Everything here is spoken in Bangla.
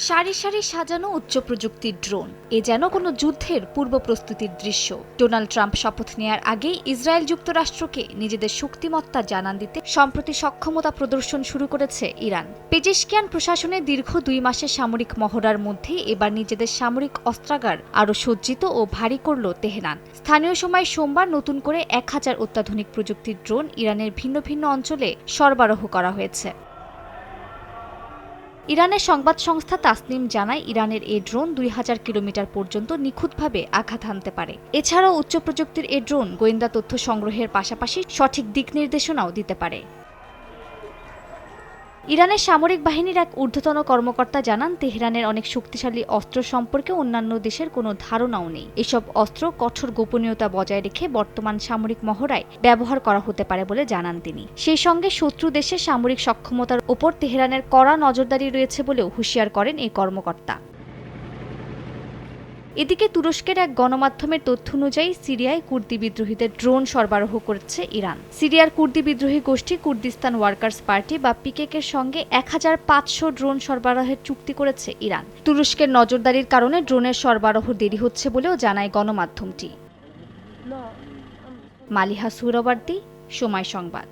সারি সারি সাজানো উচ্চ প্রযুক্তির ড্রোন এ যেন কোনো যুদ্ধের পূর্ব প্রস্তুতির দৃশ্য। ডোনাল্ড ট্রাম্প শপথ নেয়ার আগেই ইসরায়েল যুক্তরাষ্ট্রকে নিজেদের শক্তিমত্তা জানান দিতে সম্প্রতি সক্ষমতা প্রদর্শন শুরু করেছে ইরান। পেজেশকিয়ান প্রশাসনের দীর্ঘ 2 মাসের সামরিক মহড়ার মধ্যে এবার নিজেদের সামরিক অস্ত্রাগার আরও সজ্জিত ও ভারী করল তেহরান। স্থানীয় সময় সোমবার নতুন করে 1000 অত্যাধুনিক প্রযুক্তির ড্রোন ইরানের ভিন্ন ভিন্ন অঞ্চলে সরবরাহ করা হয়েছে। ইরানের সংবাদ সংস্থা তাসনিম জানায়, ইরানের এই ড্রোন 2000 কিলোমিটার পর্যন্ত নিখুঁতভাবে আঘাত হানতে পারে। এছাড়াও উচ্চ প্রযুক্তির এই ড্রোন গোয়েন্দা তথ্য সংগ্রহের পাশাপাশি সঠিক দিক নির্দেশনাও দিতে পারে। ইরানের সামরিক বাহিনীর এক ঊর্ধ্বতন কর্মকর্তা জানান, তেহরানের অনেক শক্তিশালী অস্ত্র সম্পর্কে অন্যান্য দেশের কোনো ধারণাও নেই। এসব অস্ত্র কঠোর গোপনীয়তা বজায় রেখে বর্তমান সামরিক মহড়ায় ব্যবহার করা হতে পারে বলে জানান তিনি। সেই সঙ্গে শত্রু দেশের সামরিক সক্ষমতার ওপর তেহরানের কড়া নজরদারি রয়েছে বলেও হুঁশিয়ার করেন এই কর্মকর্তা। এদিকে তুরস্কের এক গণমাধ্যমের তথ্য অনুযায়ী সিরিয়ায় কুর্দি বিদ্রোহীদের ড্রোন সরবরাহ করেছে ইরান। সিরিয়ার কুর্দি বিদ্রোহী গোষ্ঠী কুর্দিস্তান ওয়ার্কার্স পার্টি বা পিকেকের সঙ্গে 1500 ড্রোন সরবরাহের চুক্তি করেছে ইরান। তুরস্কের নজরদারির কারণে ড্রোনের সরবরাহ দেরি হচ্ছে বলেও জানায় গণমাধ্যমটি। মালিহা সুহরাওয়ার্দী, সময় সংবাদ।